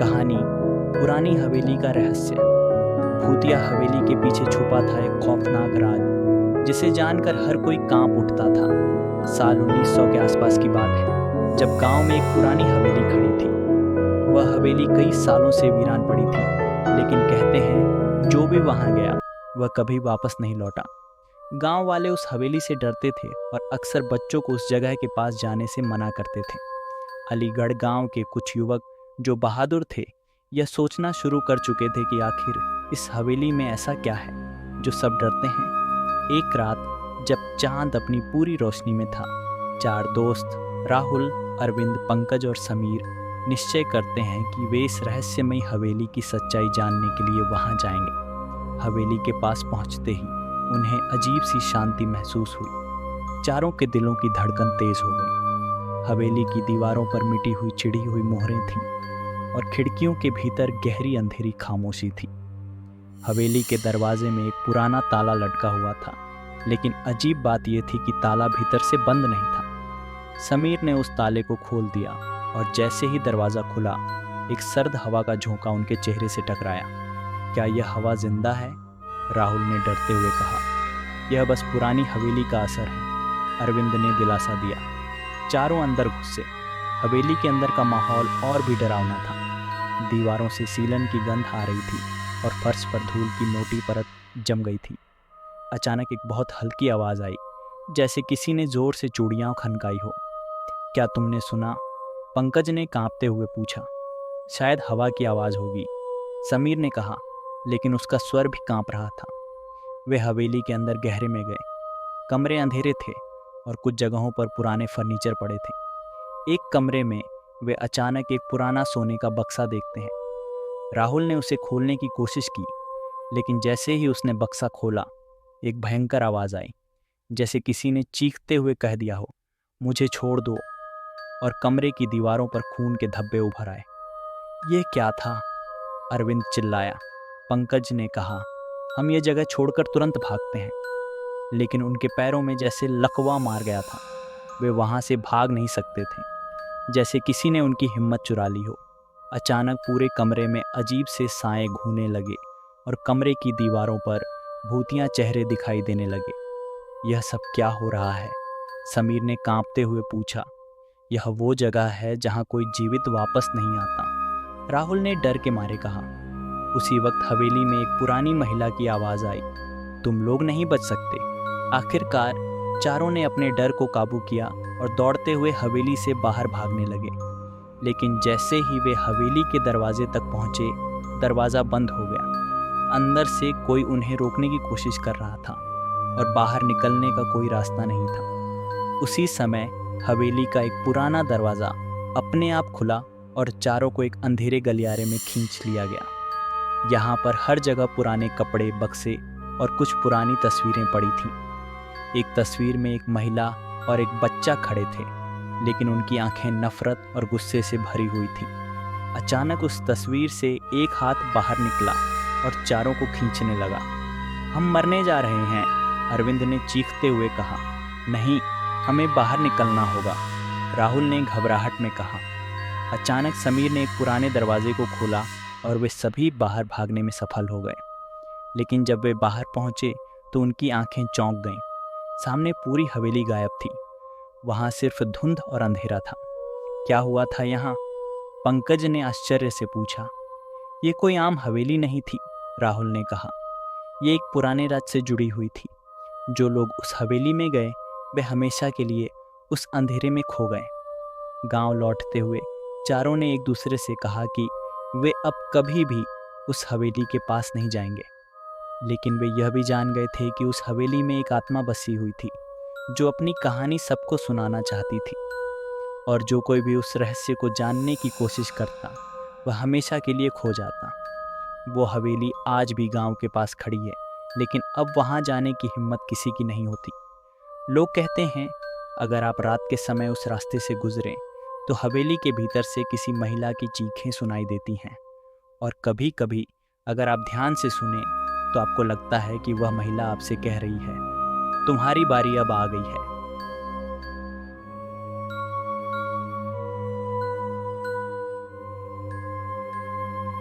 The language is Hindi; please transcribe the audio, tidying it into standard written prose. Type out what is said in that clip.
कहानी पुरानी हवेली का रहस्य। भूतिया हवेली के पीछे छुपा था एक खौफनाक राज, जिसे जानकर हर कोई कांप उठता था। साल 1900 के आसपास की बात है, जब गांव में एक पुरानी हवेली खड़ी थी। वह हवेली कई सालों से वीरान पड़ी थी, लेकिन कहते हैं जो भी वहां गया वह कभी वापस नहीं लौटा। गांव वाले उस हवेली से डरते थे और अक्सर बच्चों को उस जगह के पास जाने से मना करते थे। अलीगढ़ गांव के कुछ युवक जो बहादुर थे, यह सोचना शुरू कर चुके थे कि आखिर इस हवेली में ऐसा क्या है जो सब डरते हैं। एक रात जब चांद अपनी पूरी रोशनी में था, चार दोस्त राहुल, अरविंद, पंकज और समीर निश्चय करते हैं कि वे इस रहस्यमयी हवेली की सच्चाई जानने के लिए वहां जाएंगे। हवेली के पास पहुंचते ही उन्हें अजीब सी शांति महसूस हुई। चारों के दिलों की धड़कन तेज हो गई। हवेली की दीवारों पर मिटी हुई चिड़ी हुई मोहरें थीं और खिड़कियों के भीतर गहरी अंधेरी खामोशी थी। हवेली के दरवाजे में एक पुराना ताला लटका हुआ था, लेकिन अजीब बात यह थी कि ताला भीतर से बंद नहीं था। समीर ने उस ताले को खोल दिया और जैसे ही दरवाज़ा खुला, एक सर्द हवा का झोंका उनके चेहरे से टकराया। क्या यह हवा जिंदा है? राहुल ने डरते हुए कहा। यह बस पुरानी हवेली का असर है, अरविंद ने दिलासा दिया। चारों अंदर घुसे। हवेली के अंदर का माहौल और भी डरावना था। दीवारों से सीलन की गंध आ रही थी और फर्श पर धूल की मोटी परत जम गई थी। अचानक एक बहुत हल्की आवाज़ आई, जैसे किसी ने जोर से चूड़ियाँ खनकाई हो। क्या तुमने सुना? पंकज ने कांपते हुए पूछा। शायद हवा की आवाज़ होगी, समीर ने कहा, लेकिन उसका स्वर भी कांप रहा था। वे हवेली के अंदर गहरे में गए। कमरे अंधेरे थे और कुछ जगहों पर पुराने फर्नीचर पड़े थे। एक कमरे में वे अचानक एक पुराना सोने का बक्सा देखते हैं। राहुल ने उसे खोलने की कोशिश की, लेकिन जैसे ही उसने बक्सा खोला, एक भयंकर आवाज़ आई, जैसे किसी ने चीखते हुए कह दिया हो, मुझे छोड़ दो। और कमरे की दीवारों पर खून के धब्बे उभर आए। ये क्या था? अरविंद चिल्लाया। पंकज ने कहा, हम ये जगह छोड़कर तुरंत भागते हैं। लेकिन उनके पैरों में जैसे लकवा मार गया था। वे वहाँ से भाग नहीं सकते थे, जैसे किसी ने उनकी हिम्मत चुरा ली हो। अचानक पूरे कमरे में अजीब से साए घूमने लगे और कमरे की दीवारों पर भूतिया चेहरे दिखाई देने लगे। यह सब क्या हो रहा है? समीर ने कांपते हुए पूछा। यह वो जगह है जहाँ कोई जीवित वापस नहीं आता, राहुल ने डर के मारे कहा। उसी वक्त हवेली में एक पुरानी महिला की आवाज़ आई, तुम लोग नहीं बच सकते। आखिरकार चारों ने अपने डर को काबू किया और दौड़ते हुए हवेली से बाहर भागने लगे। लेकिन जैसे ही वे हवेली के दरवाजे तक पहुंचे, दरवाज़ा बंद हो गया। अंदर से कोई उन्हें रोकने की कोशिश कर रहा था और बाहर निकलने का कोई रास्ता नहीं था। उसी समय हवेली का एक पुराना दरवाज़ा अपने आप खुला और चारों को एक अंधेरे गलियारे में खींच लिया गया। यहाँ पर हर जगह पुराने कपड़े, बक्से और कुछ पुरानी तस्वीरें पड़ी थीं। एक तस्वीर में एक महिला और एक बच्चा खड़े थे, लेकिन उनकी आंखें नफरत और गुस्से से भरी हुई थीं। अचानक उस तस्वीर से एक हाथ बाहर निकला और चारों को खींचने लगा। हम मरने जा रहे हैं, अरविंद ने चीखते हुए कहा। नहीं, हमें बाहर निकलना होगा, राहुल ने घबराहट में कहा। अचानक समीर ने एक पुराने दरवाजे को खोला और वे सभी बाहर भागने में सफल हो गए। लेकिन जब वे बाहर पहुंचे तो उनकी आंखें चौंक गईं। सामने पूरी हवेली गायब थी। वहां सिर्फ धुंध और अंधेरा था। क्या हुआ था यहाँ? पंकज ने आश्चर्य से पूछा। ये कोई आम हवेली नहीं थी, राहुल ने कहा। ये एक पुराने राज से जुड़ी हुई थी। जो लोग उस हवेली में गए, वे हमेशा के लिए उस अंधेरे में खो गए। गांव लौटते हुए चारों ने एक दूसरे से कहा कि वे अब कभी भी उस हवेली के पास नहीं जाएंगे। लेकिन वे यह भी जान गए थे कि उस हवेली में एक आत्मा बसी हुई थी, जो अपनी कहानी सबको सुनाना चाहती थी। और जो कोई भी उस रहस्य को जानने की कोशिश करता, वह हमेशा के लिए खो जाता। वो हवेली आज भी गांव के पास खड़ी है, लेकिन अब वहां जाने की हिम्मत किसी की नहीं होती। लोग कहते हैं, अगर आप रात के समय उस रास्ते से गुजरें, तो हवेली के भीतर से किसी महिला की चीखें सुनाई देती हैं। और कभी कभी अगर आप ध्यान से सुने, तो आपको लगता है कि वह महिला आपसे कह रही है, तुम्हारी बारी अब आ गई है।